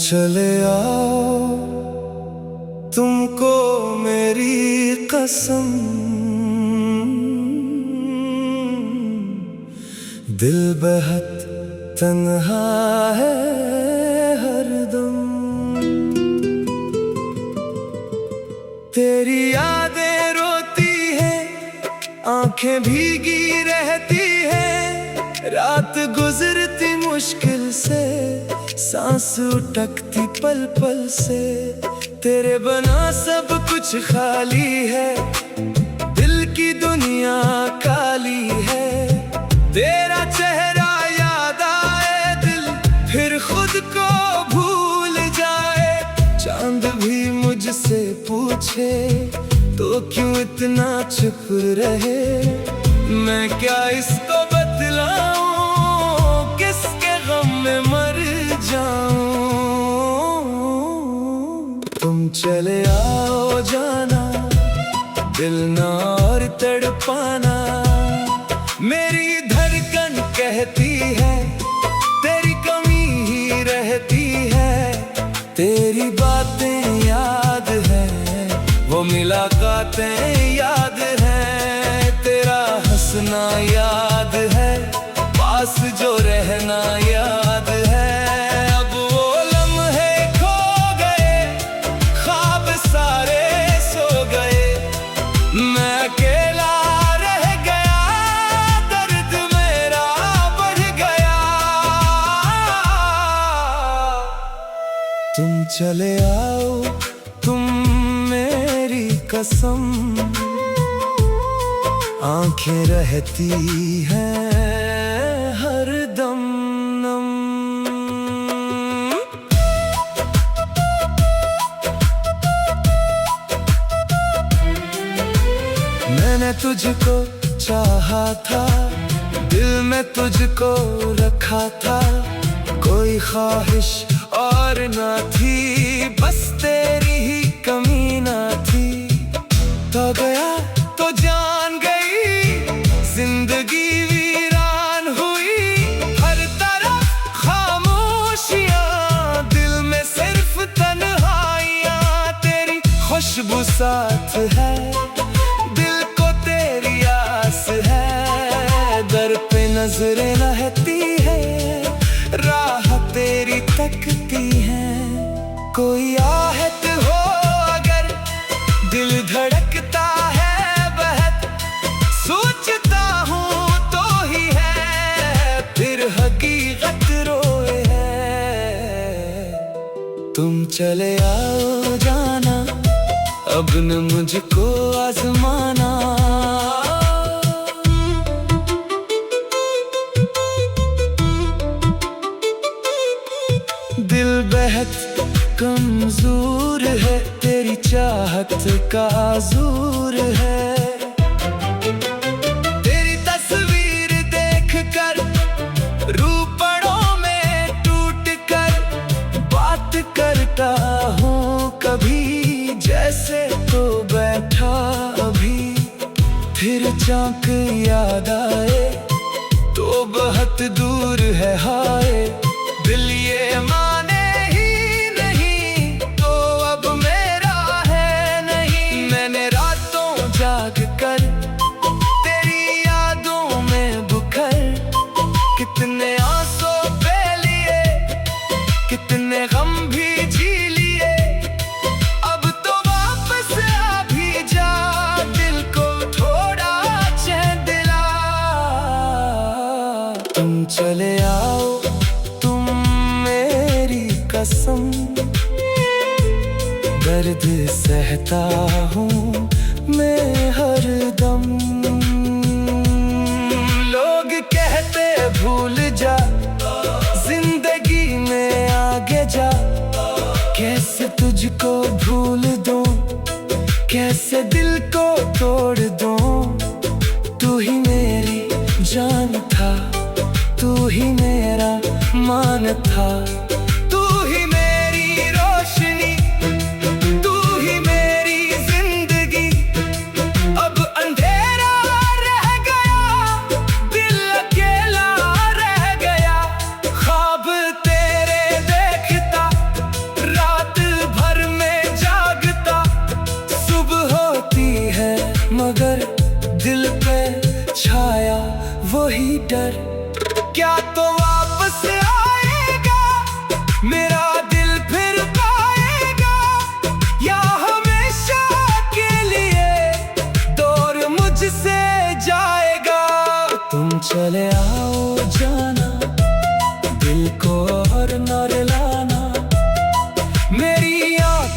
चले आओ तुमको मेरी कसम, दिल बेहद तन्हा है हरदम। तेरी यादें रोती है, आंखें भीगी रहती है, रात गुजरती मुश्किल से, सांस उठकती पल पल से। तेरे बना सब कुछ खाली है, दिल की दुनिया काली है। तेरा चेहरा याद आए दिल फिर खुद को भूल जाए। चांद भी मुझसे पूछे तो क्यों इतना चुप रहे। मैं क्या इसको बतलाऊं, किसके गम में मर जाऊं। तुम चले आओ जाना, दिल ना और तड़पाना। मेरी धड़कन कहती है तेरी कमी ही रहती है। तेरी बातें याद है, वो मुलाकातें याद है। तेरा हंसना याद है, पास जो रहना याद है। अब वो लम्हे खो गए, ख्वाब सारे सो गए। मैं अकेला रह गया, दर्द मेरा बढ़ गया। तुम चले आओ तुम मेरी कसम, आंखें रहती हैं हरदम नम। मैंने तुझको चाहा था, दिल में तुझको रखा था। कोई ख्वाहिश और ना थी, बस तेरी ही कमी ना थी। तो गया तो जान गई, जिंदगी वीरान हुई। हर तरफ खामोशियां, दिल में सिर्फ तन्हाइयां। तेरी खुशबू साथ है, दिल को तेरी आस है। दर पे नजरें रहती है, राह तेरी तकती है। कोई आहट हो अगर, दिल धड़कता है बहुत। सोचता हूँ तो ही है, फिर हकीकत रोए है। तुम चले आओ जाना, अब न मुझको आजमाना। दिल बेहद कमजोर है, तेरी चाहत का आज़ूर है। तेरी तस्वीर देखकर रूपड़ों में टूट कर, बात करता हूँ कभी जैसे तो बैठा अभी। फिर चाँक याद आए तो बहुत दूर है हाय। दिल ये माने ही नहीं तो अब मेरा है नहीं। मैंने रातों जाग कर तेरी यादों में बुखर, कितने आंसू पे लिए, कितने गम भी जी लिए। अब तो वापस आ भी जा, दिल को थोड़ा चैन दिला। तुम चले आओ तुम मेरी कसम, दर्द सहता हूँ मैं हरदम। लोग कहते भूल जा, जिंदगी में आगे जा। कैसे तुझको भूल दूं, कैसे दिल को तोड़ दूं। तू ही मेरी जान था, तू ही मेरा मान था। तू ही मेरी रोशनी, तू ही मेरी जिंदगी। अब अंधेरा रह गया, दिल अकेला रह गया। ख्वाब तेरे देखता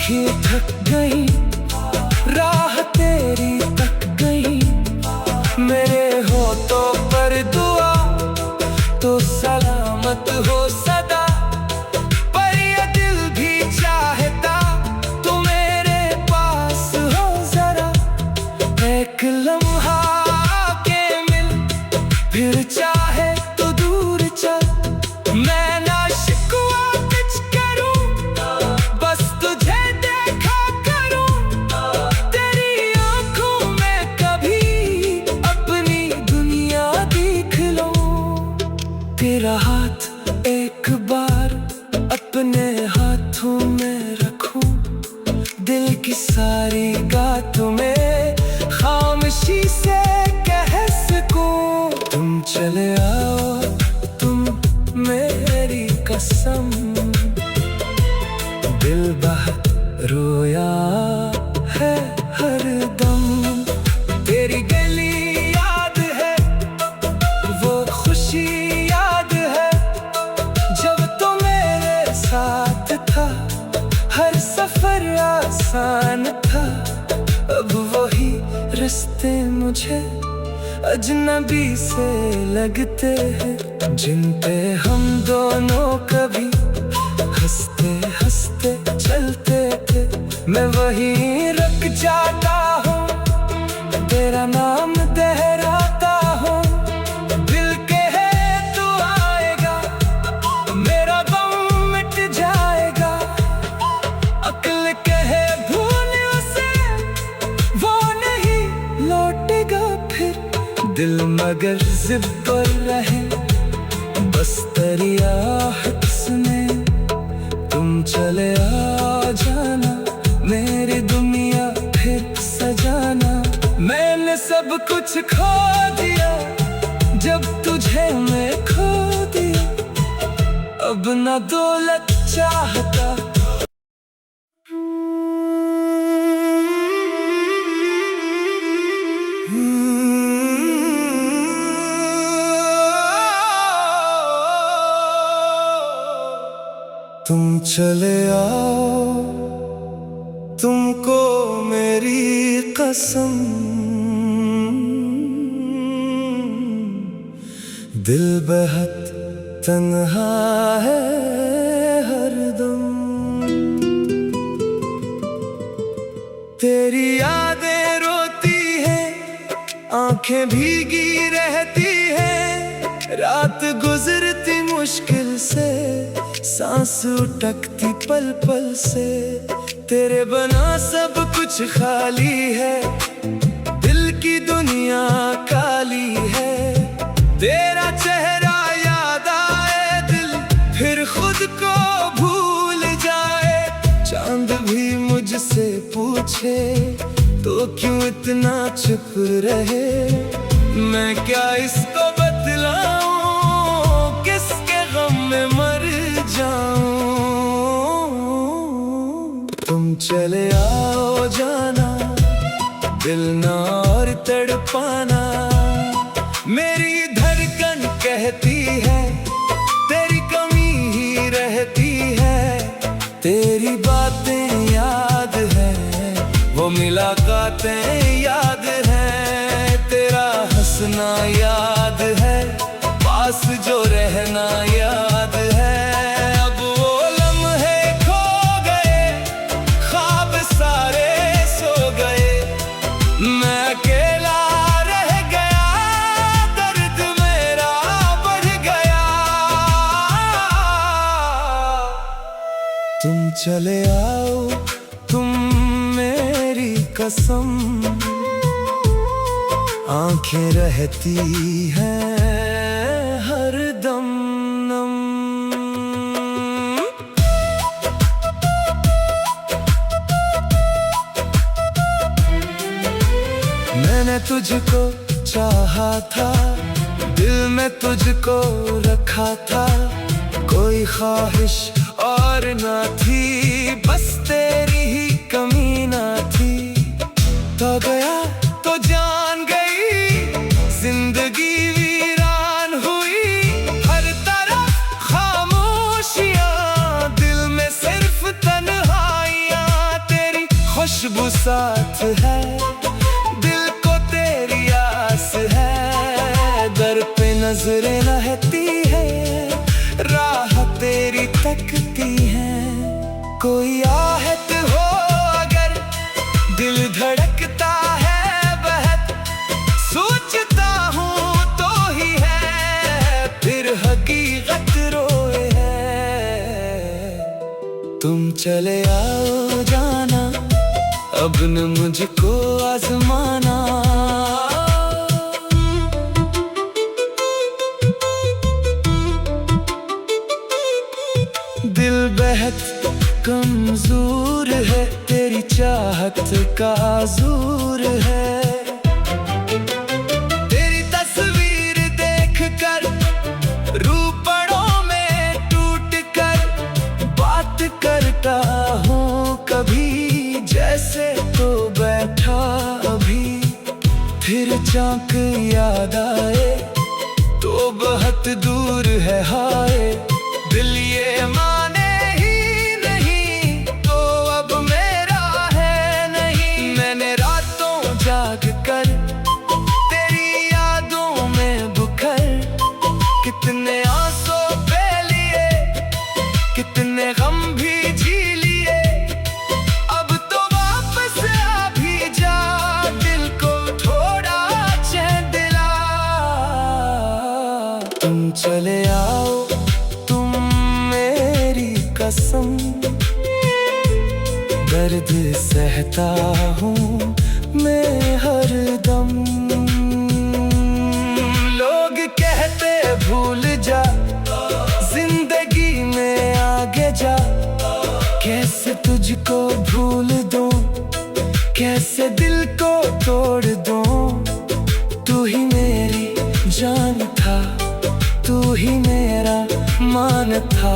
आँखें थक गई, राह तेरी तक गई। मेरे होठों पर दुआ तो सलामत हो सदा, पर ये दिल भी चाहता तू मेरे पास हो जरा। एक लम्हा आके मिल, फिर चाहे तो दूर चल। मैं ना शिकवा कुछ करूं, बस तुझे देखा करूं। तेरी आंखों में कभी अपनी दुनिया देख लूं। तेरा हाथ एक बार अपने हाथों में रखूं, दिल की सारी बातों में खामोशी से कह सकूं। तुम चले आओ, तुम मेरी कसम। दिल बहुत रोया है हर दम। तेरी गली याद है, वो खुशी याद है, जब तो मेरे साथ था। हर सफर आसान था, अब वही रास्ते मुझे अजनबी से लगते हैं, जिन पे हम दोनों कभी हंसते हंसते चलते थे। मैं वहीं रुक जाता हूँ, तेरा नाम दोहराता हूँ। दिल कहे तू आएगा, मेरा गम मिट जाएगा। अक्ल कहे भूल उसे, वो नहीं लौटेगा फिर। दिल मगर जिद पर रहे, बस तेरी आहट में। तुम चले आ जाना, मेरी दुनिया फिर सजाना। मैंने सब कुछ खो दिया, जब तुझे मैं खो दिया। अब ना दौलत चाहता, तुम चले आओ, तुमको मेरी कसम। दिल बहुत तन्हा है हरदम। तेरी यादें रोती हैं, आंखें भीगी रहती हैं। रात गुजरती मुश्किल से, सांस उठकती पल पल से। तेरे बना सब कुछ खाली है, दिल की दुनिया काली है। तेरा चेहरा याद आए, दिल फिर खुद को भूल जाए। चांद भी मुझसे पूछे तो क्यों इतना चुप रहे। मैं क्या इसको बतलाऊं, किसके गम में मर जाऊं। तुम चले आओ जाना, दिल ना और तड़पाना। मेरी धड़कन कहती है, तेरी कमी ही रहती है। तेरी बातें याद है, वो मुलाकातें याद है। तेरा हंसना याद है, पास जो रहना याद है। अब वो लम्हे खो गए, ख्वाब सारे सो गए। मैं अकेला रह गया, दर्द मेरा बढ़ गया। तुम चले आओ, तुम मेरी कसम। आंखें रहती हैं हरदम नम। मैंने तुझको चाहा था, दिल में तुझको रखा था। कोई ख्वाहिश और ना थी, बस तेरी ही कमी ना थी। तो गया तो जान गई, जिंदगी वीरान हुई। हर तरफ खामोशियां, दिल में सिर्फ तन्हाइयां खुशबू साथ है, दिल को तेरी आस है। दर पे नजरें रहती है, राह तेरी तकती है। कोई आहट हो अगर दिल धड़कता है बहक, सोचता हूँ तो ही है, फिर हकीकत रोए है। तुम चले आओ जाना, अब न मुझको आजमाना। दिल बेहद कमजोर है, तेरी चाहत का आज़ूर है। तेरी तस्वीर देखकर रूपड़ों में टूट कर बात करता हूँ कभी, जैसे तो बैठा अभी। फिर चाँक याद आए तो बहुत दूर है हाय, दिल ये माने ही नहीं तो अब मेरा है नहीं। मैंने रातों जाग कर तेरी यादों में बुकर, कितने आंसू पे लिए, कितने गम भी झी लिए। अब तो वापस आ भी जा, दिल को थोड़ा चैन दिला। तुम चले आओ, कसम दर्द सहता हूँ मैं हरदम। लोग कहते भूल जा, जिंदगी में आगे जा। कैसे तुझको भूल दूँ, कैसे दिल को तोड़ दूँ। तू ही मेरी जान था, तू ही मेरा मान था।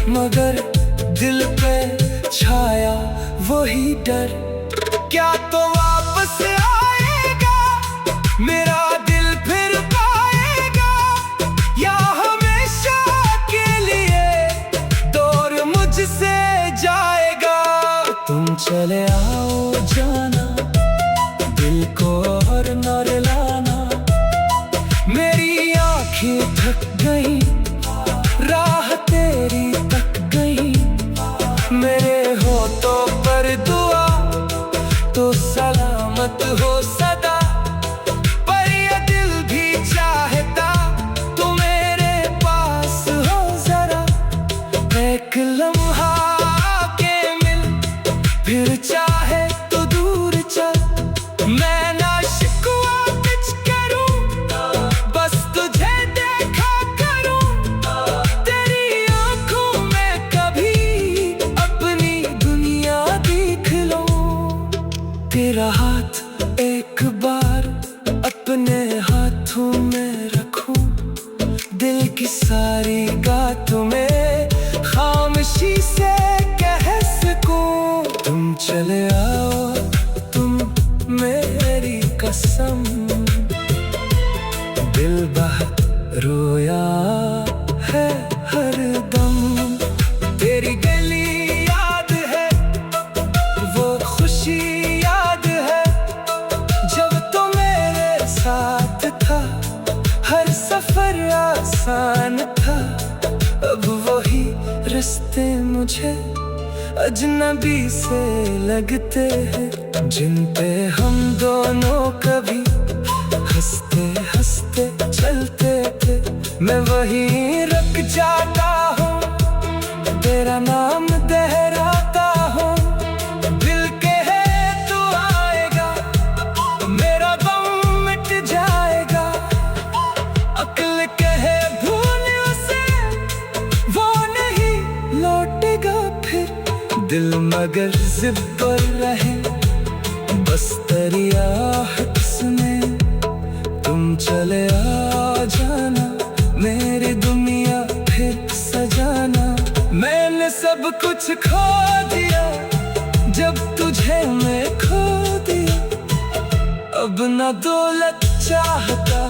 मगर दिल पे छाया वही डर, क्या तो वापस आएगा मेरा दिल फिर पाएगा, या हमेशा के लिए दूर मुझसे जाएगा। तुम चले आओ जाना, दिल को और न रुलाना। मेरी आँखें थक गई, राह तेरी तक गई। मेरे होठों पर दुआ तो सलामत हो सदा, पर ये दिल भी चाहता तू मेरे पास हो जरा। एक लम्हा के मिल, फिर चाहे तो दूर चल। मैं ना शिकवा कुछ करूं, बस तुझे देखा करूं। तेरी आंखों में कभी अपनी दुनिया देख लो। तेरा हाथ एक बार अपने हाथों में रखूं, दिल की सारी बातों में खामोशी से कह सकूं। तुम चले आओ, तुम मेरी कसम। दिल बहुत रोया है हरदम। तेरी गली याद है, वो खुशी याद है, जब तो मेरे साथ था। हर सफर आसान था, अब वही रास्ते मुझे अजनबी से लगते हैं, जिन पे हम दोनों कभी हंसते हंसते चलते थे। मैं वहीं रुक जाता हूँ, तेरा नाम दोहराता हूँ। दिल कहे तू आएगा, मेरा गम मिट जाएगा। अक्ल कहे भूल उसे, वो नहीं लौटेगा फिर। दिल मगर जिद पर रहे, बस तेरी आहट सुने। तुम चले आ जाना, मेरी दुनिया सब कुछ खो दिया जब तुझे मैं खो दिया, अब ना दौलत चाहता।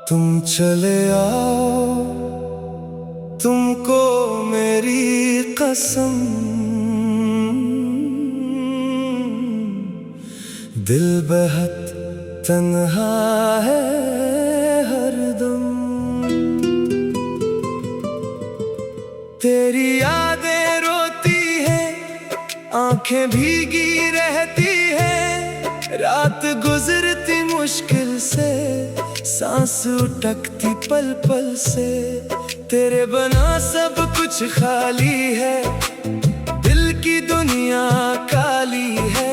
तुम चले आओ, तुमको मेरी कसम, दिल बेहद तन्हा है हरदम। तेरी यादें रोती हैं, आंखें भीगी रहती हैं, रात गुजरती मुश्किल से, सांस उठकती पल पल से। तेरे बना सब कुछ खाली है, दिल की दुनिया काली है।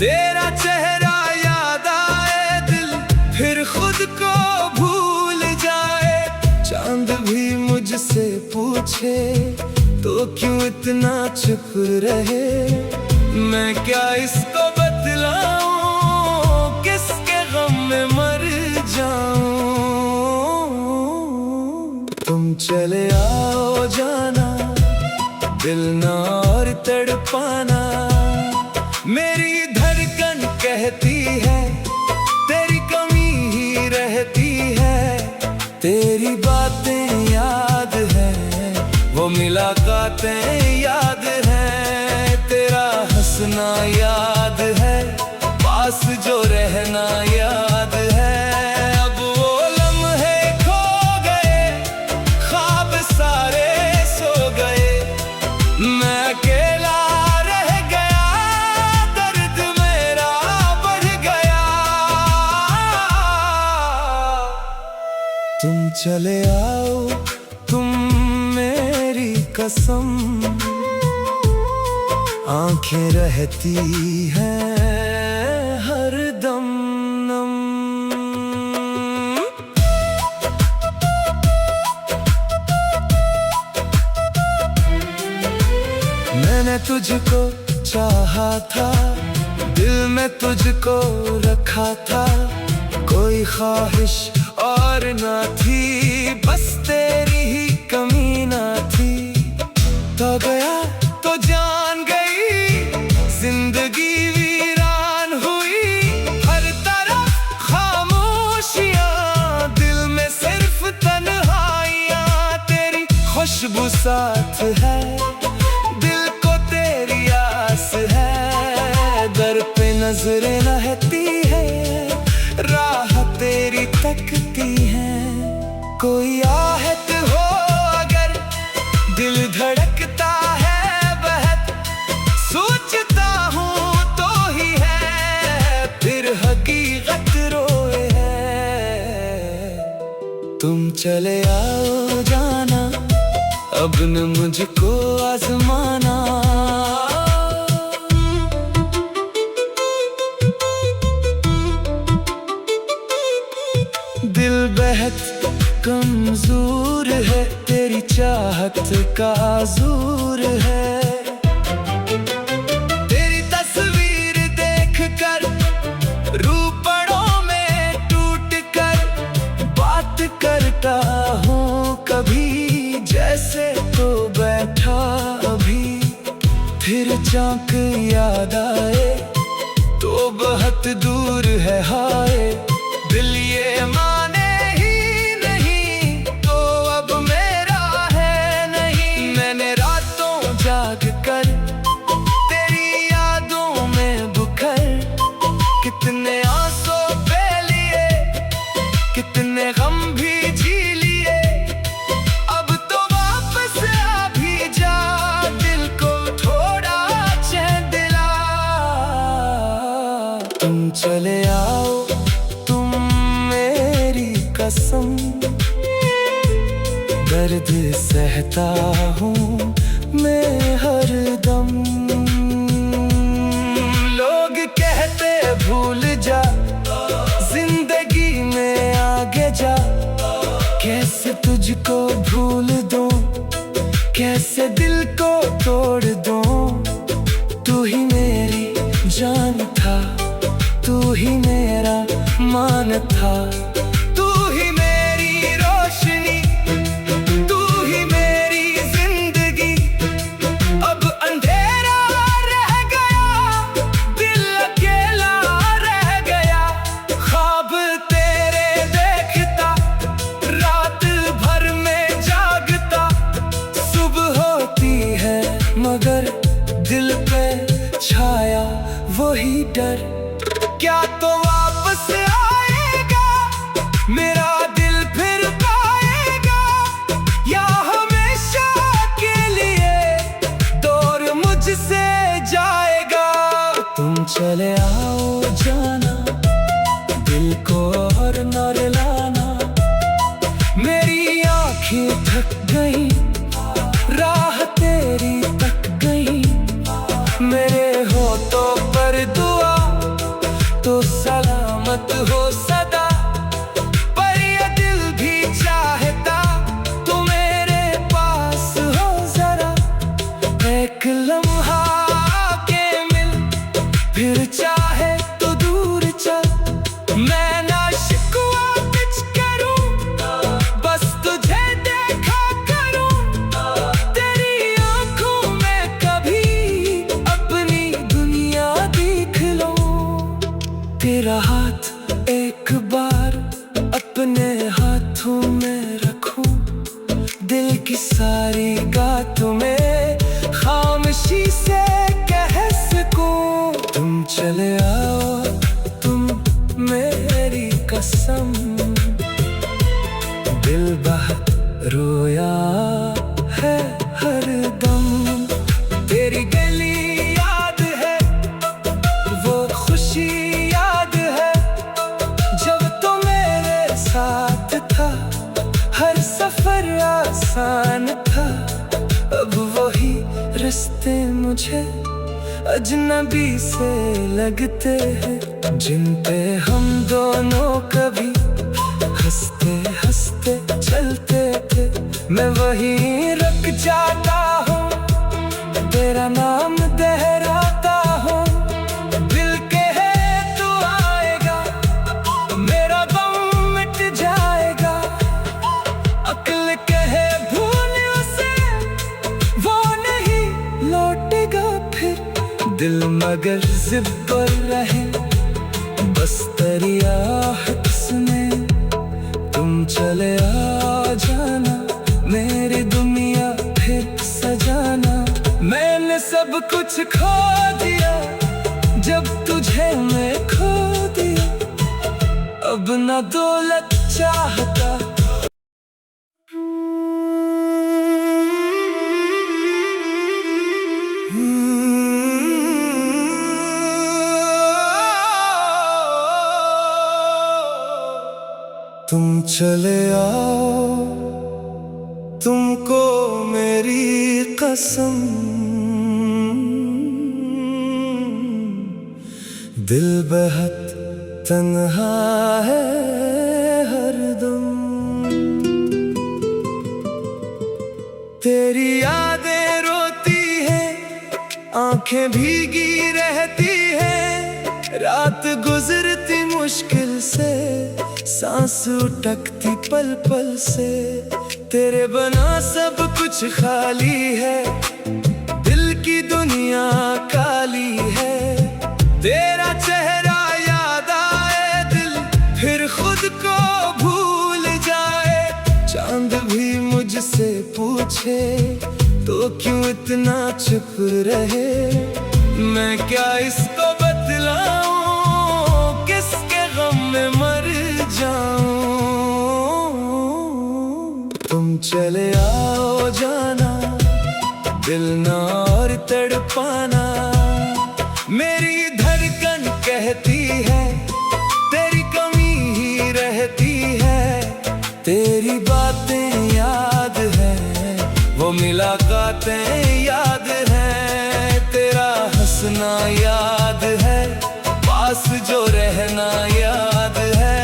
तेरा चेहरा याद आए दिल फिर खुद को भूल जाए, चांद भी मुझसे पूछे तो क्यों इतना चुप रहे। मैं क्या इसको बतलाऊं, किसके गम में मर जाऊं। तुम चले आओ जाना, दिल ना और तड़पाना। मेरी धड़कन कहती है तेरी कमी ही रहती है। तेरी बातें याद है, वो मुलाकातें याद है। तेरा हंसना याद है, पास जो रहना याद है। अब वो लम्हे खो गए, ख्वाब सारे सो गए। मैं अकेला रह गया, दर्द मेरा बढ़ गया। तुम चले आओ, तुम मेरी कसम, आंखें रहती हैं हरदम नम। मैंने तुझको चाहा था, दिल में तुझको रखा था। कोई ख्वाहिश और ना थी, बस तेरी ही कमी ना थी। तो गया तो जान गई, जिंदगी वीरान हुई। हर तरफ खामोशियां, दिल में सिर्फ तन्हाइयां। तेरी खुशबू साथ है, दिल को तेरी आस है। दर पे नजरें रहती है, राह तेरी तकती है। कोई आहट हो अगर, दिल धड़कता है बहुत। सोचता हूँ तो ही है, फिर हकीकत रोए है। तुम चले आओ जाना, अब न मुझको आजमाना। दिल बेहद कमजोर है, तेरी चाहत का जोर है। तेरी तस्वीर देखकर रूपड़ों में टूट कर, बात करता हूँ कभी जैसे तो बैठा अभी। फिर चाँक याद आए तो बहुत दूर है हाय। दिल ये माने ही नहीं तो अब मेरा है नहीं। मैंने रातों जाग कर तेरी यादों में बुखर, कितने आंसू बह लिए, कितने गम भी जी लिए। अब तो वापस आ भी जा, दिल को थोड़ा चैन दिला। तुम चले आओ, कसम, दर्द सहता हूँ मैं हरदम। लोग कहते भूल जा, जिंदगी में आगे जा। कैसे तुझको भूल दूँ, कैसे दिल को तोड़ दूँ। आसमान था। तू ही मेरी रोशनी, तू ही मेरी जिंदगी। अब अंधेरा रह गया, दिल अकेला रह गया। ख्वाब तेरे देखता, रात भर में जागता। सुबह होती है मगर दिल पे छाया वही डर। क्या तो वापस आएगा, मेरा दिल फिर पाएगा, या हमेशा के लिए दूर मुझसे जाएगा। तुम चले आओ जाना, दिल को और न रुलाना। मेरी आँखें थक गई, राह तेरी तक गई। मेरे होठों पर दुआ तो सलामत हो सदा। पर ये दिल भी चाहता तू मेरे पास हो जरा। एक लम्हा के मिल, फिर चाहे तो दूर चल। मैं ना शिकवा कुछ करूं, बस तुझे देखा करूं। तेरी आंखों में कभी अपनी दुनिया देख लूं। तेरा हाथ एक बार अपने हाथों में रखूं। दिल की सारी बातों में खामोशी से कह सकूं। तुम चले आओ, तुम मेरी कसम। दिल बहुत रोया है हर दम। तेरी गली याद है, वो खुशी याद है, जब तो मेरे साथ था। हर सफर आसान था। अब वही रास्ते मुझे अजनबी से लगते हैं, जिन पे हम दोनों कभी हंसते हंसते चलते थे। मैं वहीं रुक जाता हूँ, तेरा नाम दोहराता हूँ। दिल कहे तू आएगा, मेरा गम मिट जाएगा। अक्ल कहे भूल उसे, वो नहीं लौटेगा फिर। दिल मगर जिद पर रहे, बस तेरी आहट सुने। तुम चले आ जाना, मेरी दुनिया फिर सजाना। मैंने सब कुछ खो दिया, जब तुझे मैं खो दिया। अब ना दौलत चाहता, तुम चले आओ, तुमको मेरी कसम। दिल बहुत तन्हा है हरदम। तेरी यादें रोती है, आंखें भीगी रहती है। रात गुजरती मुश्किल से, सांस उठकती पल पल से। तेरे बना सब कुछ खाली है, दिल की दुनिया काली है। तेरा चेहरा याद आए, दिल फिर खुद को भूल जाए। चांद भी मुझसे पूछे तो क्यों इतना चुप रहे। मैं क्या इसको बतलाऊं, किसके गम में मर जाऊं। तुम चले आओ जाना, दिल ना और तड़पाना। मेरी धड़कन कहती है, तेरी कमी ही रहती है। तेरी बातें याद है, वो मुलाकातें याद है। तेरा हंसना याद है, पास जो रहना याद है।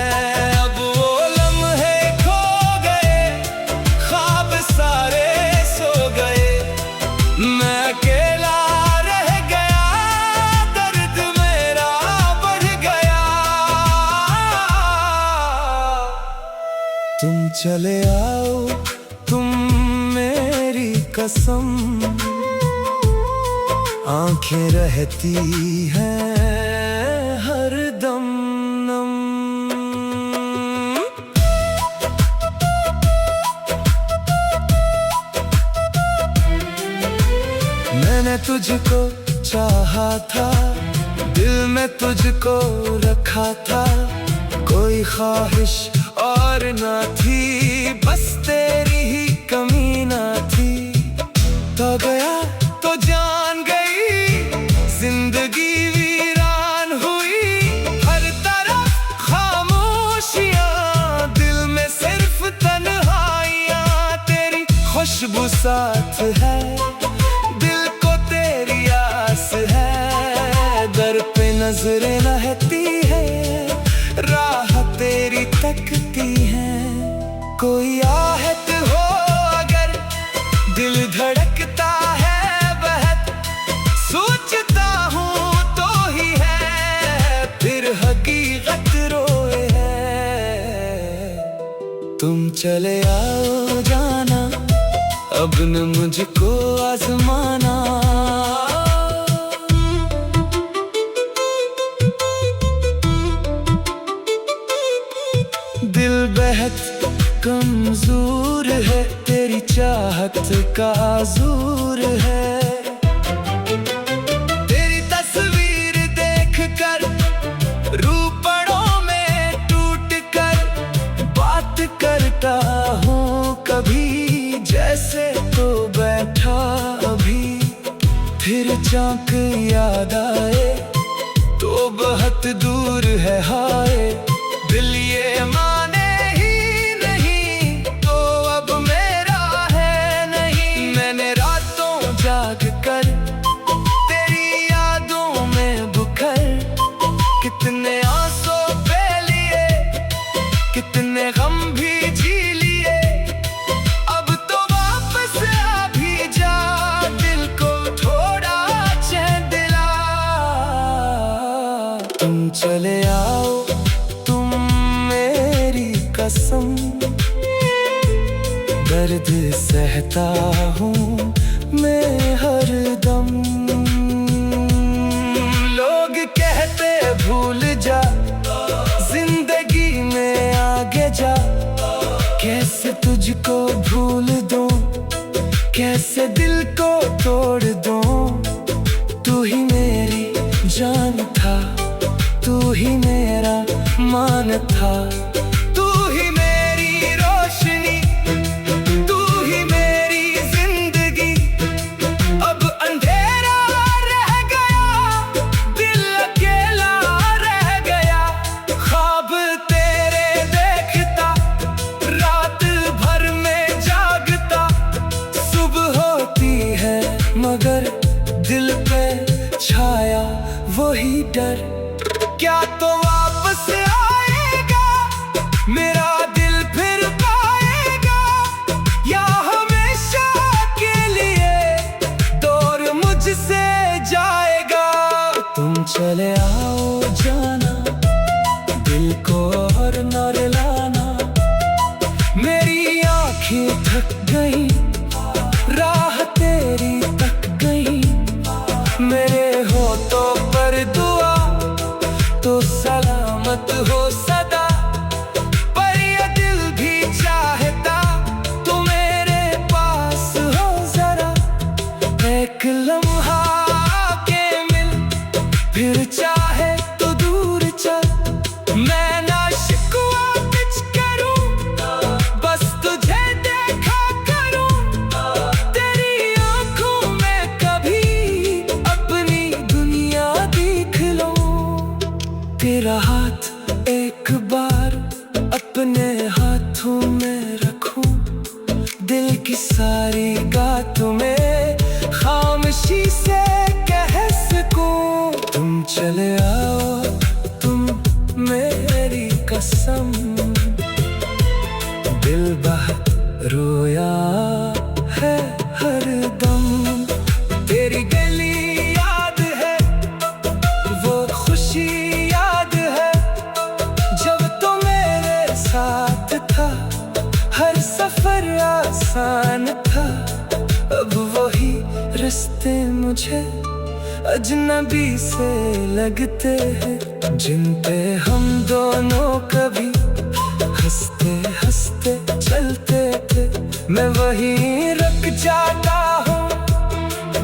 अब वो लम्हे खो गए, ख्वाब सारे सो गए। मैं अकेला रह गया, दर्द मेरा बढ़ गया। चले आओ तुम मेरी कसम, आंखें रहती हैं हरदम नम। मैंने तुझको चाहा था, दिल में तुझको रखा था, कोई ख्वाहिश और ना थी, बस तेरी ही कमी ना थी। तो गया तो जान गई, जिंदगी वीरान हुई, हर तरफ खामोशियां, दिल में सिर्फ तन्हाइयां, तेरी खुशबू साथ है, दिल को तेरी आस है, दर पे नजरें रहती है, राह तेरी तकती है। कोई आहट हो अगर, दिल धड़कता है बहुत, सोचता हूँ तो ही है, फिर हकीकत रोए है। तुम चले आओ जाना, अब न मुझको आजमाना। दिल बेहद कमजोर है, तेरी चाहत का जोर है, तेरी तस्वीर देख कर रूपड़ों में टूट कर, बात करता हूँ कभी जैसे तो बैठा अभी, फिर झांक याद आए तो बहुत दूर है हाय, दिल ये माने ही नहीं तो अब मेरा है नहीं। मैंने रातों जाग कर तेरी यादों में बुकर, कितने आंसू पे लिए, कितने गम भी जी लिए, अब तो वापस आ भी जा, दिल को थोड़ा चैन दिला। तुम चले आओ कसम, दर्द सहता हूँ मैं हरदम। लोग कहते भूल जा, जिंदगी में आगे जा, कैसे तुझको भूल दूं, कैसे दिल को तोड़ दूं। तू ही मेरी जान था, तू ही मेरा मान था, मगर दिल पे छाया वही डर। क्या तो वापस आएगा मेरा दिल फिर पाएगा, या हमेशा के लिए दूर मुझसे जाएगा। तुम चले आओ जाना, दिल को और न रुलाना, मेरी आँखें थक गई, राह तेरी तक गई, मेरे होठों पर दुआ तो सलामत हो सदा, पर ये दिल भी चाहता तो मेरे पास हो जरा। एक लम्हा आके मिल, फिर चाहे तो दूर चल, मैं ना शिकवा कुछ करूं, बस तुझे देखा करूं, तेरी आंखों में कभी अपनी दुनिया देख लो। तेरा हाथ एक बार अपने हाथों में रखूं, दिल की सारी बातों में खामोशी से कह सकूं। तुम चले आओ, तुम मेरी कसम, दिल बहुत रोया है हरदम। तेरी गली याद है, वो खुशी याद है, जब तो मेरे साथ था, मुझे अजनबी से लगते हैं, जिन पे हम दोनों कभी हंसते हंसते चलते थे। मैं वहीं रुक जाता हूँ,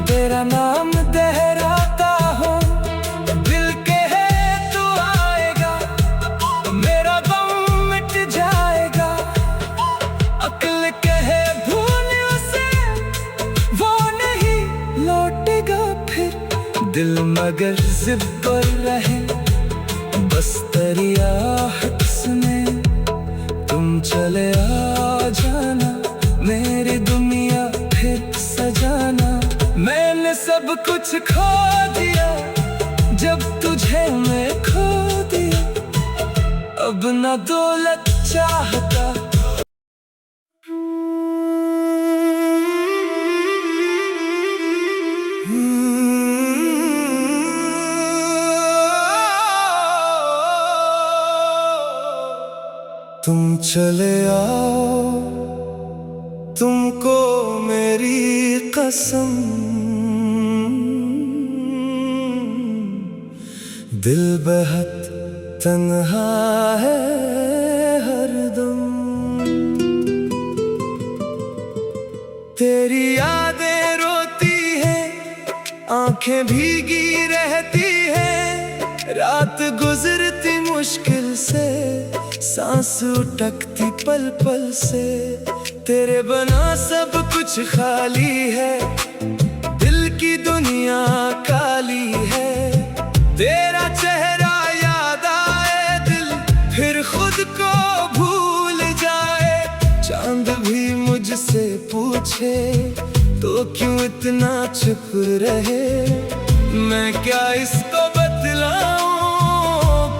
तेरा नाम दोहराता हूँ। दिल कहे तू आएगा, मेरा गम मिट जाएगा। अक्ल कहे भूल उसे, वो नहीं लौटेगा फिर। दिल मगर जिद पर रहे, बस दरिया में तुम चले आ जाना, मेरी दुनिया फिर सजाना। मैंने सब कुछ खो दिया जब तुझे मैं खो दिया, अब ना दौलत चाहता। तुम चले आओ, तुमको मेरी कसम। दिल बेहद तन्हा है हरदम, तेरी यादें रोती हैं, आंखें भीगी रहती हैं। रात गुजरती मुश्किल से, सांस उठकती पल पल से। तेरे बना सब कुछ खाली है, दिल की दुनिया काली है। तेरा चेहरा याद आए, दिल फिर खुद को भूल जाए। चांद भी मुझसे पूछे तो क्यों इतना चुप रहे। मैं क्या इसको बतलाऊं,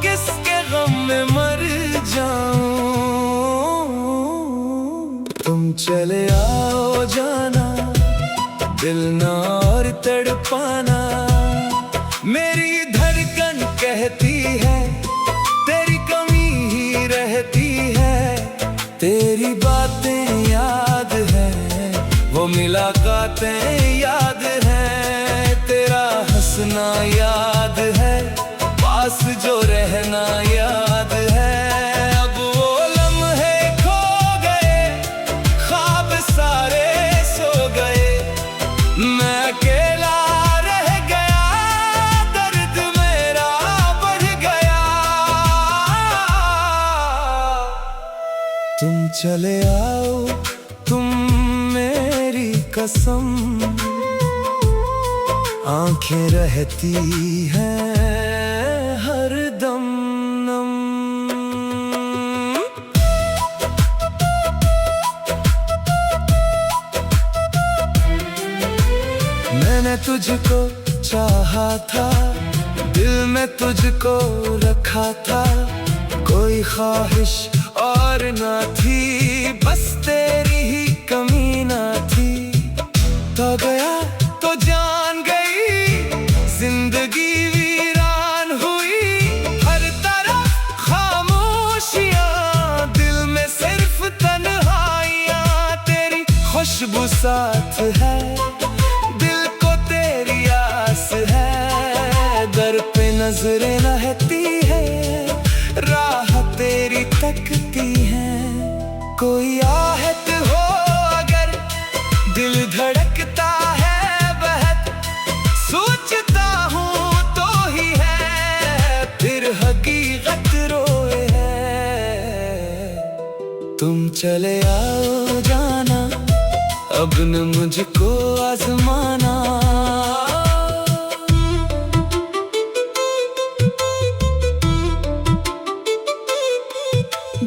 किसके गम में मर जाऊं। तुम चले आओ जाना, दिल ना और तड़पाना। मेरी धड़कन कहती है, तेरी कमी ही रहती है। तेरी बातें याद है, वो मुलाकातें याद है। तेरा हंसना याद है, पास जो रहना याद है। अब वो लम्हे खो गए, ख्वाब सारे सो गए। मैं अकेला रह गया, दर्द मेरा बढ़ गया। तुम चले आओ, तुम मेरी कसम। आंखें रहती हैं हरदम नम। मैंने तुझको चाहा था, दिल में तुझको रखा था। कोई ख्वाहिश और ना थी, बस तेरी ही कमी ना थी। तो गया तो जान गई, जिंदगी वीरान हुई। हर तरफ खामोशियां, दिल में सिर्फ तन्हाइयां। तेरी खुशबू साथ है, दिल को तेरी आस है। दर पे नजरें रहती है, राह तेरी तकती है। कोई आहत हो अगर, दिल धड़कता है बहुत। सोचता हूँ तो ही है, फिर हकीकत रोए है। तुम चले आओ जाना, अब न मुझको आजमाना।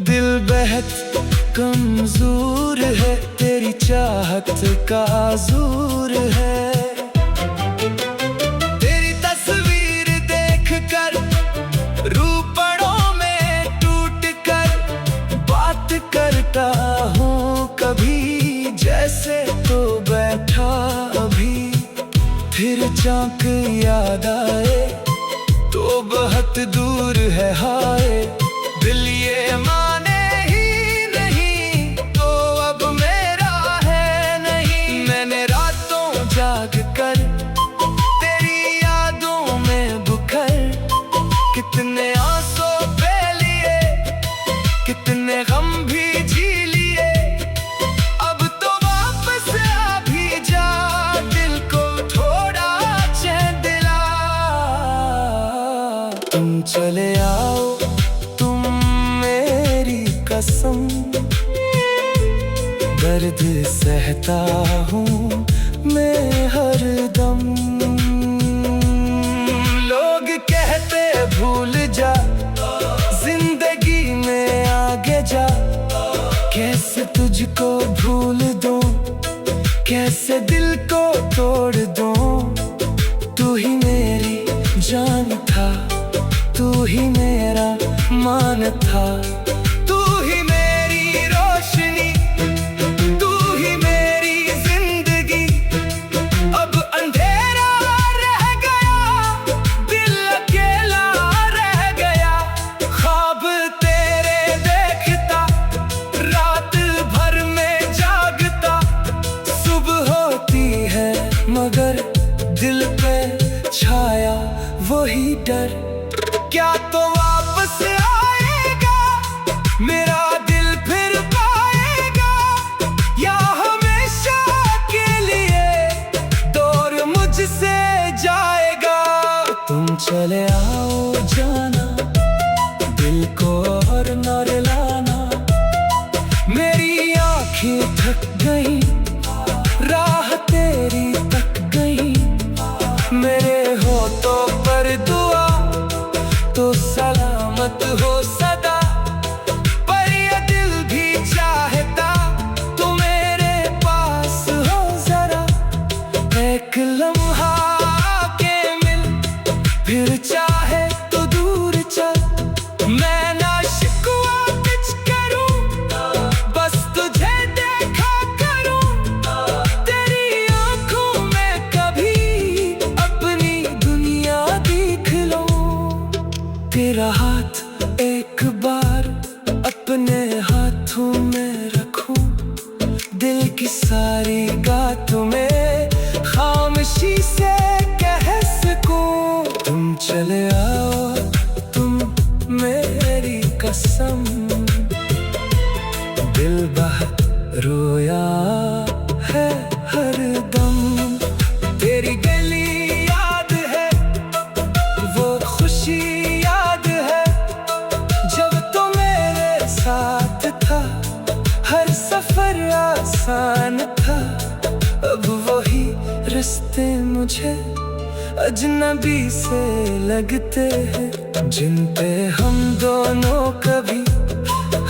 दिल बेहद कमजोर है, तेरी चाहत का आज़ूर है। तेरी तस्वीर देख कर रूपड़ों में टूट कर बात करता हूँ कभी। जैसे तो बैठा अभी, फिर चाँक याद आए तो बहुत दूर है हाय। दिल ये माने ही नहीं तो अब मेरा है नहीं। मैंने रातों जाग कर चले आओ तुम मेरी कसम, दर्द सहता हूँ मैं हरदम। लोग कहते भूल जा, जिंदगी में आगे जा, कैसे तुझको भूल दूं, कैसे दिल को तोड़ दूं। तू ही मेरी जान था, तू ही मेरा मान था, तू ही मेरी रोशनी, तू ही मेरी जिंदगी। अब अंधेरा रह गया, दिल अकेला रह गया, ख्वाब तेरे देखता, रात भर में जागता। सुबह होती है मगर दिल पे छाया वही डर, क्या तो वापस आएगा मेरा दिल फिर पाएगा, या हमेशा के लिए दूर मुझसे जाएगा। तुम चले आओ जाना, दिल को और न रुलाना। मेरी आँखें थक गई, राह तेरी तक गई, मेरे होठों पर दुआ तो सलामत हो सदा। पर ये दिल भी चाहता तू मेरे पास हो जरा, एक लम्हा के मिल, फिर चाहे तो दूर चल। मैं ना शिकवा कुछ करूं, बस तुझे देखा करूं, तेरी आंखों में कभी अपनी दुनिया देख लूं। तेरा हाथ एक बार अपने हाथों में रखूं, दिल की सारी बातों में खामोशी से कह सकूं। तुम चले आओ तुम मेरी कसम, दिल बहुत रोया है हरदम। तेरी गली याद है, वो खुशी याद है, जब तो मेरे साथ था, हर सफर आसान था। अब वही रास्ते मुझे अजनबी से लगते हैं, जिन पे हम दोनों कभी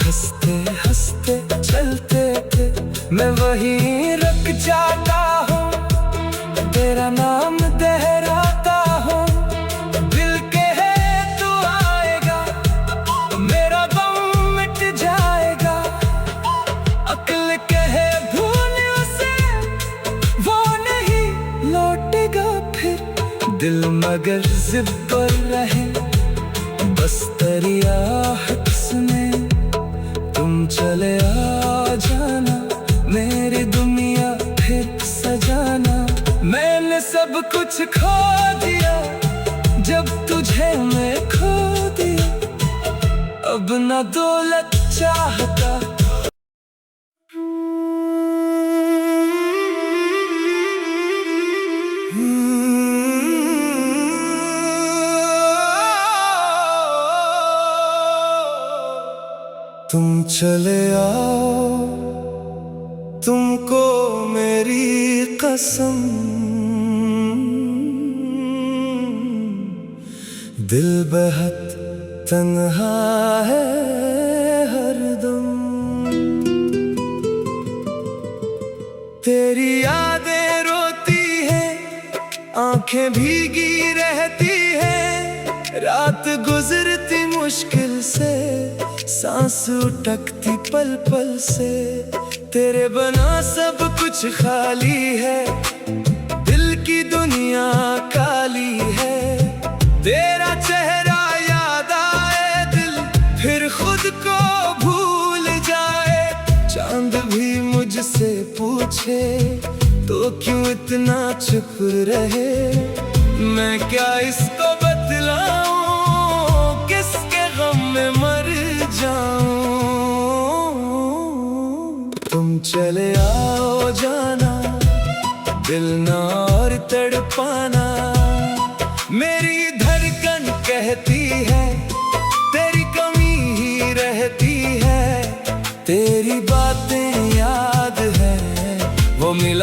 हंसते हंसते चलते थे। मैं वहीं रुक जाता हूँ, तेरा नाम दोहराता हूँ। दिल कहे तू आएगा, मेरा गम मिट जाएगा। अक्ल कहे भूल उसे, वो नहीं लौटेगा फिर। दिल मगर जिद पर रहे, बस दरिया में तुम चले आ जाना, मेरी दुनिया फिर सजाना। मैंने सब कुछ खो दिया जब तुझे मैं खो दिया, अब ना दौलत चाहता। तुम चले आओ तुमको मेरी कसम, दिल बहुत तन्हा है हरदम। तेरी यादें रोती हैं, आंखें भीगी रहती हैं, रात गुजरती मुश्किल से, सांस उठकती पल पल से। तेरे बना सब कुछ खाली है, दिल की दुनिया काली है। तेरा चेहरा याद आए दिल फिर खुद को भूल जाए। चांद भी मुझसे पूछे तो क्यों इतना चुप रहे। मैं क्या इसको बतलाऊं, किसके गम में मर जाऊं। तुम चले आओ जाना, दिल ना और तड़पाना। मेरी धड़कन कहती है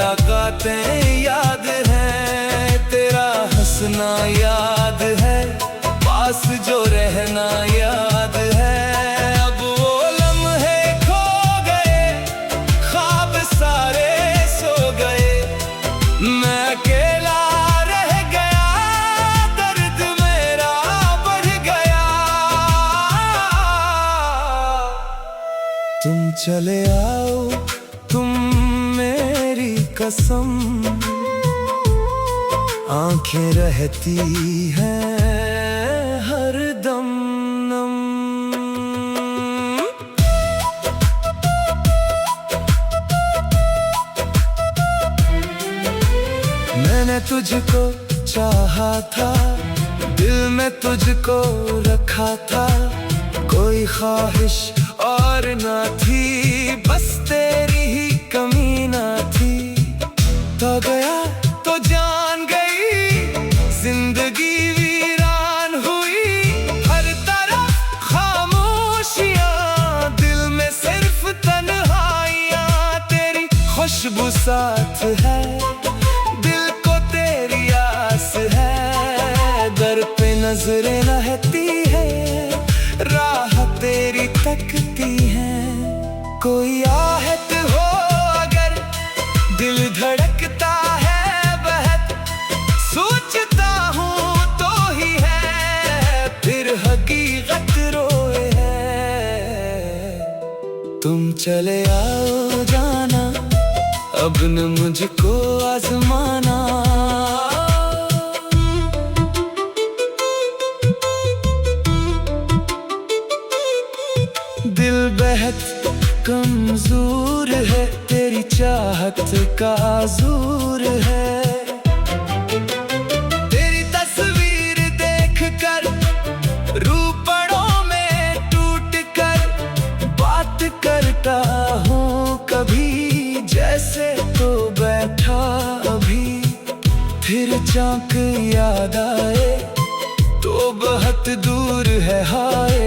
मुलाकातें याद हैं, तेरा हंसना याद है, पास जो रहना याद है। अब वो लम्हे खो गए, ख्वाब सारे सो गए, मैं अकेला रह गया, दर्द मेरा बढ़ गया। तुम चले आओ, तुम मेरी कसम, आंखें रहती हैं हरदम नम। मैंने तुझको चाहा था, दिल में तुझको रखा था, कोई ख्वाहिश और ना थी, बस तेरी ही कमी ना थी। तो गया तो जान गई, जिंदगी वीरान हुई, हर तरफ खामोशियां, दिल में सिर्फ तन्हाइयां। तेरी खुशबू साथ है, दिल को तेरी आस है, दर पे नजरें रहती है, राह तेरी तकती है। कोई आहट हो अगर, दिल धड़कता है बहुत, सोचता हूँ तो ही है, फिर हकीकत रोए है। तुम चले आओ जाना, अब न मुझको आजमाना। दिल बेहद कमजोर है, तेरी चाहत का जोर है। तेरी तस्वीर देखकर रूपड़ों में टूट कर, बात करता हूँ कभी, जैसे तो बैठा अभी, फिर चाँक याद आए तो बहुत दूर है हाय।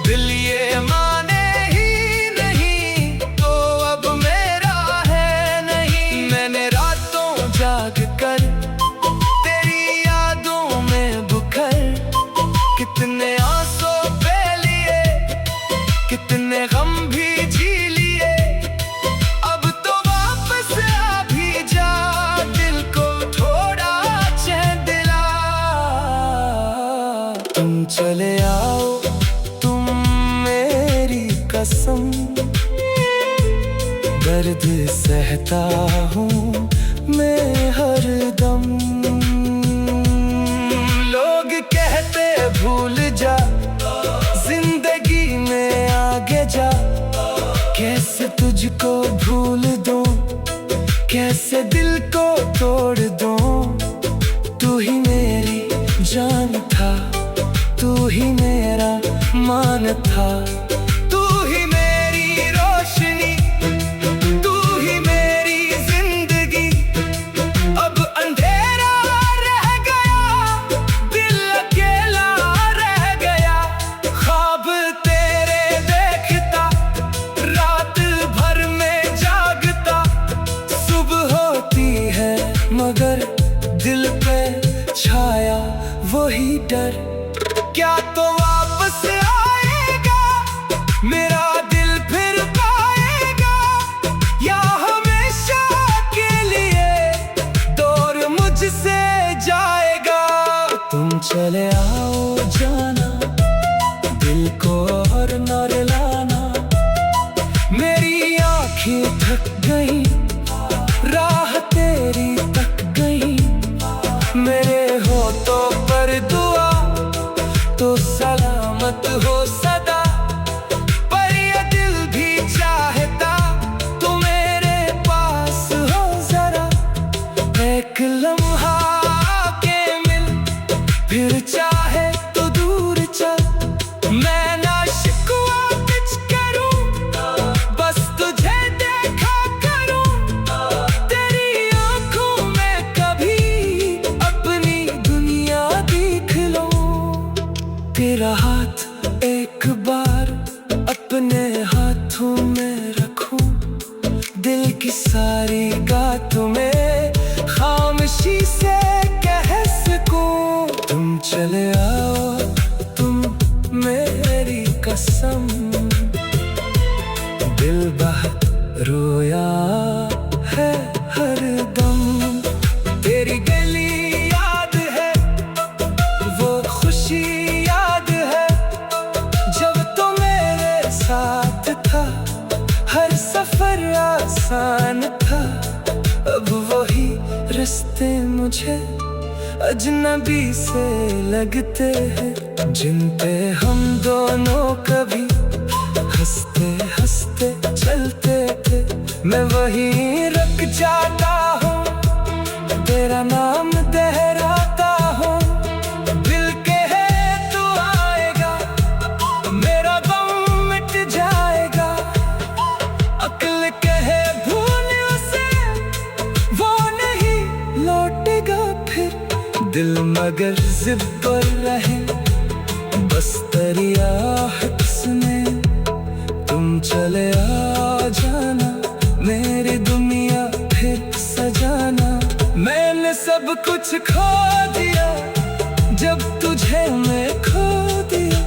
दिल ये माने ही नहीं तो अब मेरा है नहीं, मैंने रातों जाग कर तेरी यादों में बुकर, कितने आंसू पे लिए, कितने गम भी जी लिए। अब तो वापस आ भी जा, दिल को थोड़ा चैन दिला। तुम चले आओ, कसम, दर्द सहता हूँ मैं हरदम। लोग कहते भूल जा, जिंदगी में आगे जा, कैसे तुझको भूल दूं, कैसे दिल को तोड़ दूं। तू ही मेरी जान था, तू ही मेरा मान था, मगर दिल पे छाया वही डर। क्या तो वापस आएगा, मेरा दिल फिर पाएगा, या हमेशा के लिए दूर मुझसे जाएगा। तुम चले आओ जाना, दिल को और न रुलाना। मेरी आँखें थक गई, राह तेरी तक गई, मेरे होठों पर दुआ तो सलामत हो सदा। पर ये दिल भी चाहता तो मेरे पास हो जरा, एक लम्हा के मिल, फिर चाहे तो दूर चल। मैं ना शिकवा कुछ करूं, बस तुझे देखा करूं, तेरी आंखों में कभी अपनी दुनिया देख लूं। तेरा हाथ एक बार अपने हाथों में रखूं, दिल की सारी बातों रिश्ते मुझे अजनबी से लगते हैं, जिन पे हम दोनों कभी हंसते हंसते चलते थे। मैं वहीं रुक जाता हूँ, तेरा नाम दोहराता हूँ। दिल कहे तू आएगा, मेरा गम मिट जाएगा। अक्ल कहे भूल उसे, वो नहीं लौटेगा फिर। दिल मगर जिद पर रहे, बस दरिया में तुम चले आ जाना, मेरी दुनिया फिर सजाना। मैंने सब कुछ खो दिया जब तुझे मैं खो दिया,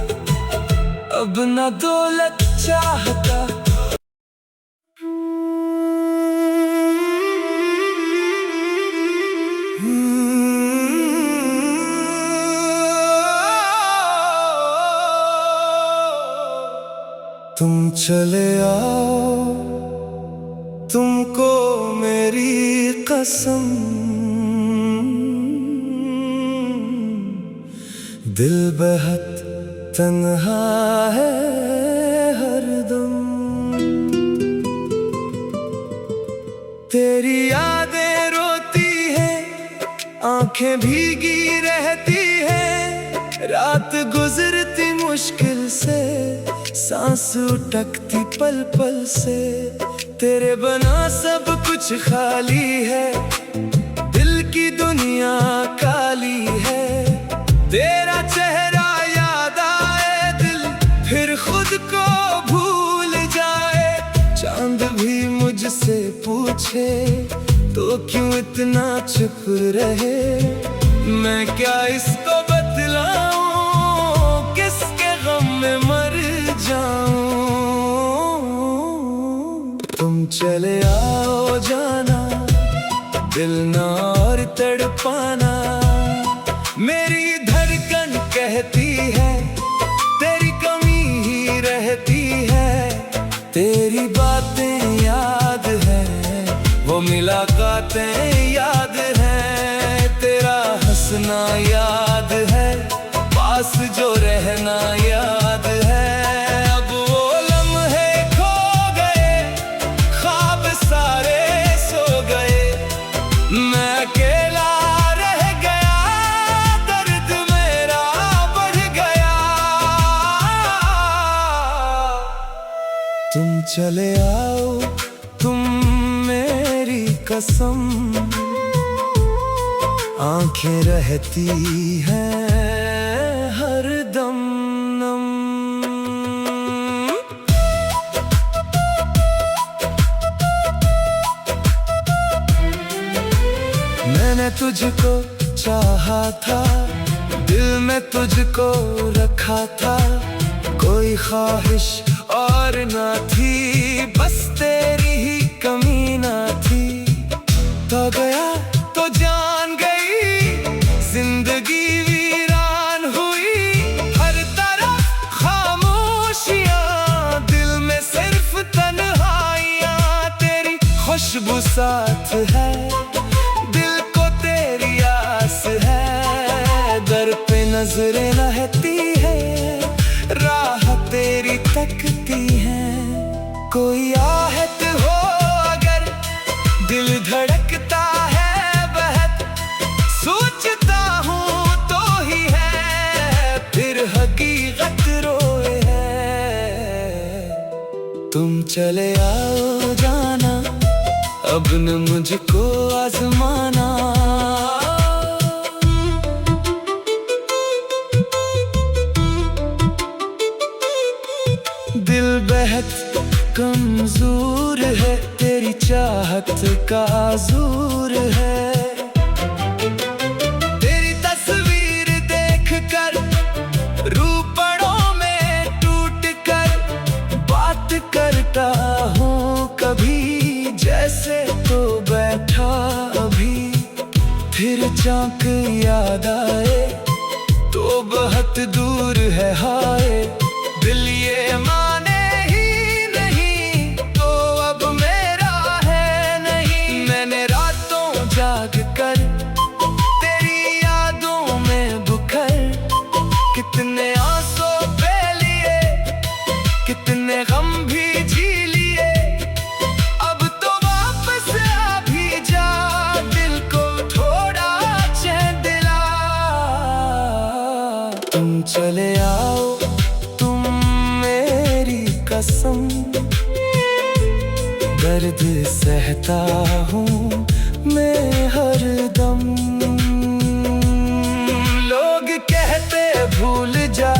अब ना दौलत चाहता। तुम चले आओ, तुमको मेरी कसम, दिल बेहद तन्हा है हरदम। तेरी यादें रोती है, आंखें भीगी रहती है। रात गुजरती मुश्किल से, सांस उठकती पल पल से। तेरे बना सब कुछ खाली है, दिल की दुनिया काली है। तेरा चेहरा याद आए, दिल फिर खुद को भूल जाए। चांद भी मुझसे पूछे तो क्यों इतना चुप रहे। मैं क्या इसको बतलाऊं, किसके गम में मर जाऊं। तुम चले आओ जाना, दिल ना और तड़पाना। मेरी धड़कन कहती है, तेरी कमी ही रहती है। तेरी बातें याद है, वो मुलाकातें याद है। तेरा हंसना याद है, पास जो रहना याद है। अब वो लम्हे खो गए, ख्वाब सारे सो गए। मैं अकेला रह गया, दर्द मेरा बढ़ गया। तुम चले आओ, तुम मेरी कसम, आंखें रहती हैं हरदम नम। मैंने तुझको चाहा था, दिल में तुझको रखा था। कोई ख्वाहिश और ना थी, बस तेरी ही कमी ना थी। तो गया तो जान गई, जिंदगी वीरान हुई। हर तरफ खामोशियां, दिल में सिर्फ तन्हाइयां। तेरी खुशबू साथ है, दिल को तेरी आस है। दर पे नजरें रहती है, राह तेरी तकती है। कोई आहत हो अगर, दिल धड़कता है बहुत। सोचता हूँ तो ही है, फिर हकीकत रोए है। तुम चले आओ जाना, अब न मुझको आजमाना। दिल बेहद कमजोर है, तेरी चाहत का जोर है। तेरी तस्वीर देख कर, रूपड़ों में टूट कर। बात करता हूँ कभी, जैसे तो बैठा अभी। फिर चाक याद आए तो बहुत दूर है हाय। दिल ये माने ही नहीं, तो अब मेरा है नहीं। मैंने रातों जा जाग कर तेरी यादों में बुखर, कितने आंसू पे लिए, कितने गम भी जी लिए। अब तो वापस आ भी जा, दिल को थोड़ा चैन दिला। तुम चले आओ, तुम मेरी कसम, दर्द सहता हूँ मैं हरदम। लोग कहते भूल जा,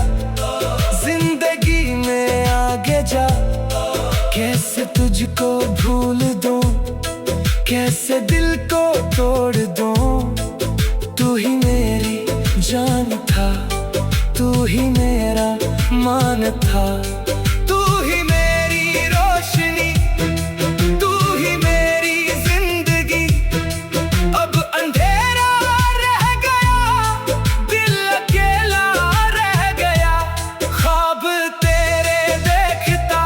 जिंदगी में आगे जा। कैसे तुझको भूल दूं, कैसे दिल को तोड़ दूं। तू ही मेरी जान था, तू ही मेरा मान था। तू ही मेरी रोशनी, तू ही मेरी जिंदगी। अब अंधेरा रह गया, दिल अकेला रह गया। ख्वाब तेरे देखता,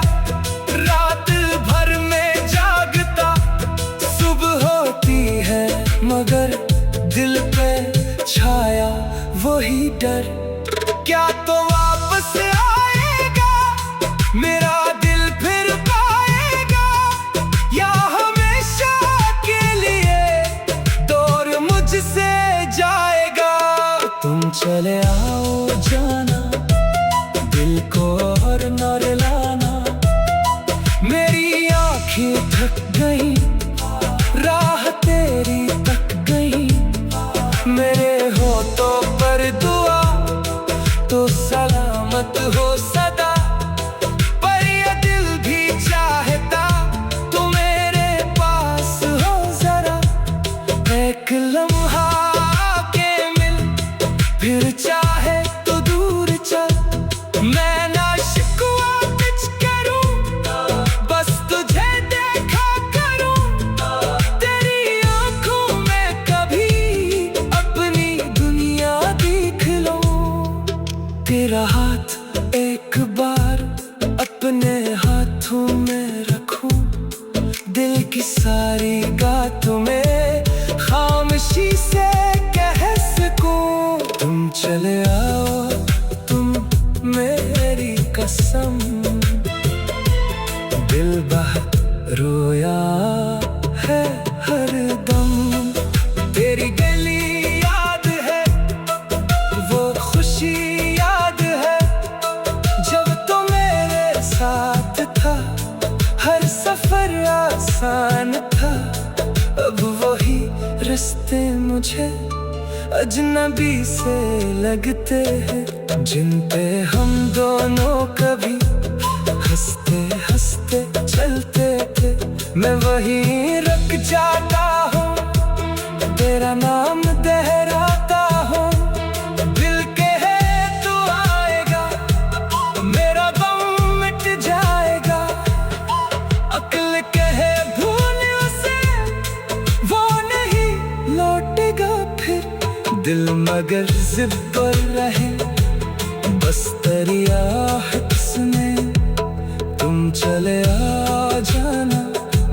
रात भर में जागता। सुबह होती है मगर दिल पे छाया वही डर। क्या तो वापस आएगा, मेरा दिल फिर पाएगा, या हमेशा के लिए दूर मुझसे जाएगा। तुम चले आओ जाना, दिल को और न रुलाना। मेरी आँखें थक गई, राह तेरी तक गई। मेरे होठों पर दुआ तो सलामत हो सदा, पर ये दिल भी चाहता तू मेरे पास हो जरा। एक लम्हा आके मिल, फिर चाहे तो दूर चल। मैं ना शिकवा कुछ करूं, बस तुझे देखा करूं। तेरी आंखों में कभी अपनी दुनिया देख लूं। तेरा हाथ एक बार अपने हाथों में रखूं, दिल की सारी बातों में खामोशी से कह सकूं। तुम चले आओ, तुम मेरी कसम, दिल बहुत रोया है हरदम। तेरी गली याद है, वो खुशी याद है, जब तो मेरे साथ था। हर सफर आसान था, अब वही रास्ते मुझे अजनबी से लगते हैं। जिन पे हम दोनों कभी हंसते हंसते चलते थे, मैं वहीं रुक जाता हूँ, तेरा नाम दोहराता हूँ। दिल कहे तू आएगा, मेरा गम मिट जाएगा। अक्ल कहे भूल उसे, वो नहीं लौटेगा फिर। दिल मगर जिद पर रहे, बस तेरी आहट में। तुम चले आ जाना,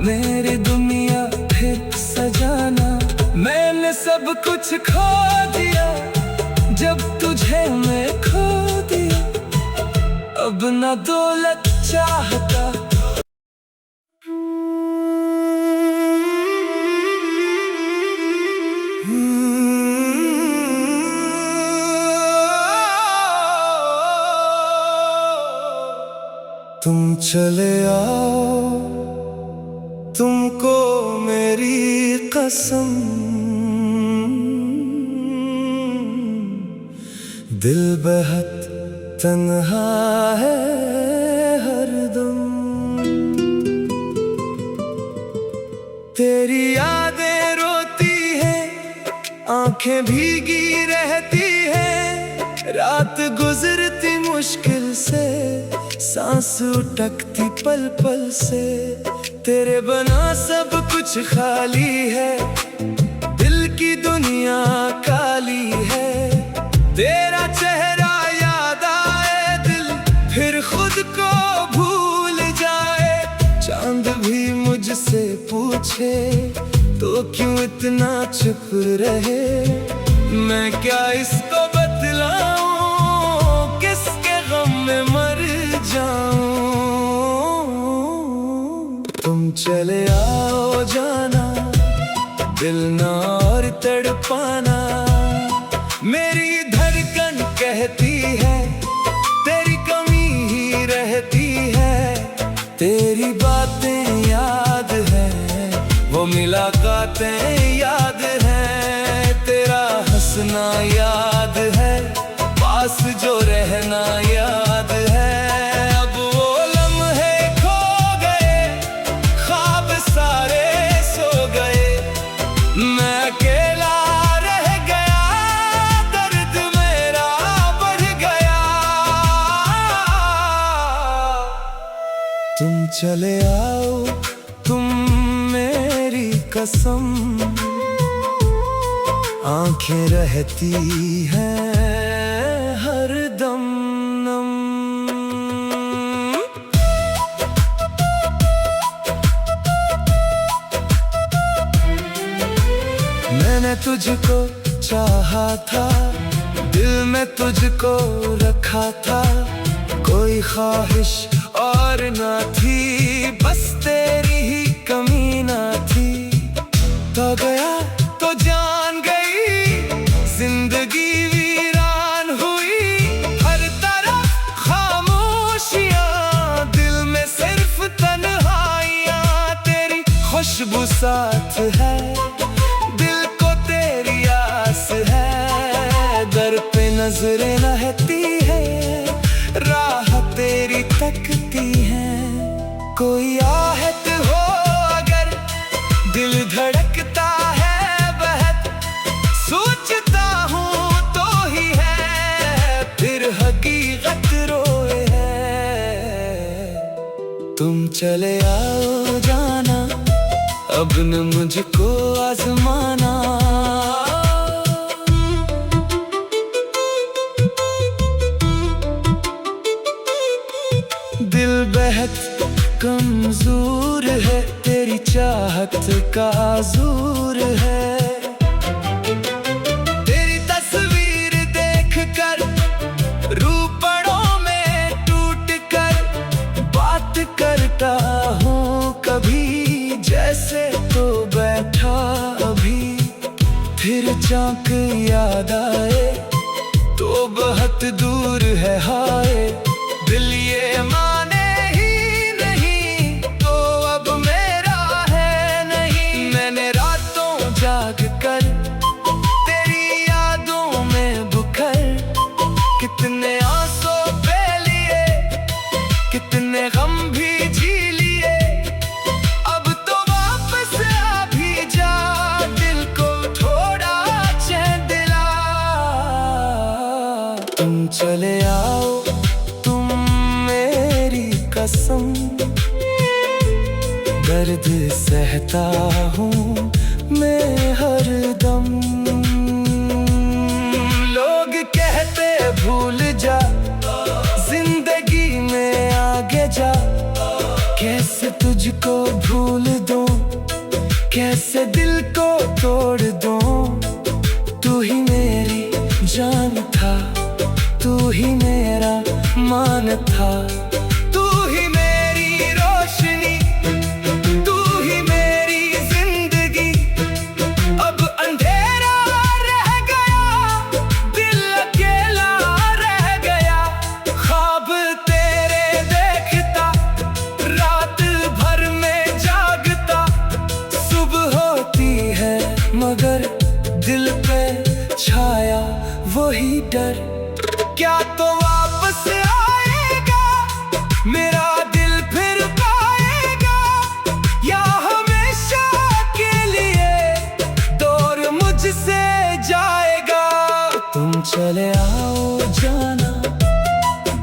मेरी दुनिया फिर सजाना। मैंने सब कुछ खो दिया, जब तुझे मैं खो दिया। अब ना दौलत चाहता, तुम चले आओ, तुमको मेरी कसम, दिल बहुत तन्हा है हरदम। तेरी यादें रोती हैं, आंखें भीगी रहती हैं। रात गुजरती मुश्किल से, सांस उठकती पल पल से। तेरे बना सब कुछ खाली है, दिल की दुनिया काली है। तेरा चेहरा याद आए, दिल फिर खुद को भूल जाए। चांद भी मुझसे पूछे तो क्यों इतना चुप रहे, मैं क्या इसको बतलाऊं, किसके गम में मर जाऊं। तुम चले आओ जाना, दिल ना और तड़पाना। मेरी धड़कन कहती है तेरी कमी ही रहती है। तेरी बातें याद है, वो मुलाकातें याद है। तेरा हंसना याद है, पास जो रहना याद है। अब वो लम्हे खो गए, ख्वाब सारे सो गए। मैं अकेला रह गया, दर्द मेरा बढ़ गया। तुम चले आओ, तुम मेरी कसम, आंखें रहती हैं हरदम नम। मैंने तुझको चाहा था, दिल में तुझको रखा था। कोई ख्वाहिश और ना थी, बस तेरी ही कमी ना थी। तो गया तो जान गई, जिंदगी वीरान हुई। हर तरफ खामोशियां, दिल में सिर्फ तन्हाइयां। तेरी खुशबू साथ है, दिल को तेरी आस है। दर पे नजरें रहती है, राह तेरी तकती है। कोई आहट हो अगर, दिल धड़कता है बहुत। सोचता हूँ तो ही है, फिर हकीकत रोए है। तुम चले आओ जाना, अब न मुझको आजमाना। दिल बेहद कमजोर है, तेरी चाहत का आज़ूर है। तेरी तस्वीर देखकर रूपड़ों में टूट कर, बात करता हूँ कभी जैसे तो बैठा अभी। फिर चाँक याद आए तो बहुत दूर है हाय। दिल ये माने ही नहीं तो अब मेरा है नहीं। मैंने रातों जाग कर तेरी यादों में बुकर, कितने आंसू पे लिए, कितने गम भी झी लिए। अब तो वापस आ भी जा, दिल को थोड़ा चैन दिला। तुम चले आओ, तुम मेरी कसम, दर्द सहता हूँ मैं हरदम। लोग कहते भूल जा, जिंदगी में आगे जा। कैसे तुझको भूल दूं, कैसे दिल को तोड़ दूं। तू ही मेरी जान था, तू ही मेरा मान था। तू ही मेरी रोशनी, तू ही मेरी जिंदगी। अब अंधेरा रह गया, दिल अकेला रह गया। ख्वाब तेरे देखता, रात भर में जागता। सुबह होती है मगर दिल पे छाया वही डर। क्या तो वापस आएगा, मेरा दिल फिर पाएगा, या हमेशा के लिए दूर मुझसे जाएगा। तुम चले आओ जाना,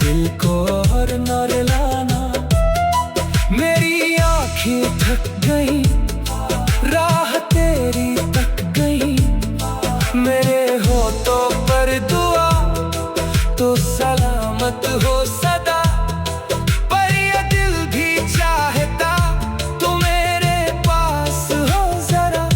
दिल को और न रुलाना। मेरी आँखें थक गई, राह तेरी तक गई। मेरे होठों पर दुआ तो सलामत हो सदा। पर ये दिल भी चाहता तू मेरे पास हो जरा।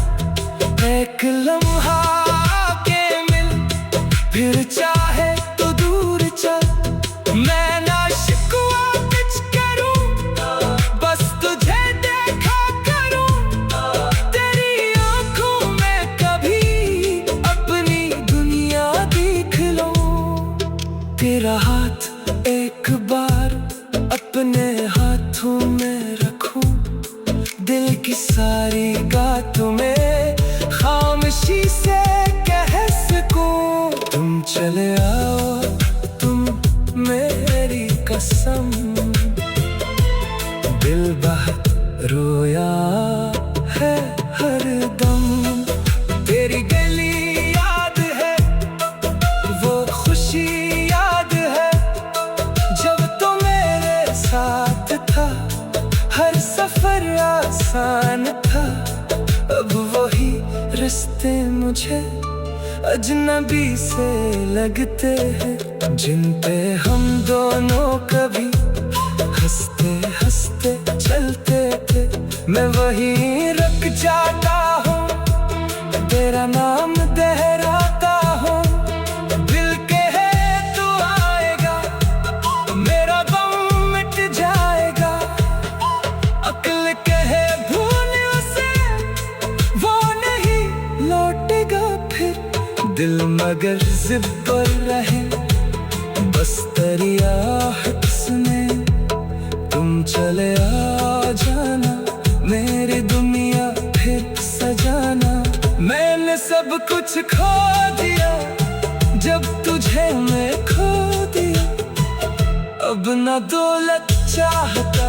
खामोशी से कह सकूं, तुम चले आओ, तुम मेरी कसम। दिल बहुत रोया है हर दम, तेरी गली याद है, वो खुशी याद है, जब तो मेरे साथ था, हर सफर आसान था। अब वही रास्ते मुझे अजनबी से लगते हैं, जिन पे हम दोनों कभी हंसते हंसते चलते थे। मैं वहीं रुक जाता हूँ, तेरा नाम दोहराता हूँ। दिल कहे तू आएगा, मेरा गम मिट जाएगा। अक्ल कहे भूल उसे, वो नहीं लौटेगा फिर। दिल मगर जिद पर रहे, बस दरिया हंसने। तुम चले आ जाना, मेरी दुनिया फिर सजाना। मैंने सब कुछ खो दिया, जब तुझे मैं खो दिया। अब ना दौलत चाहता,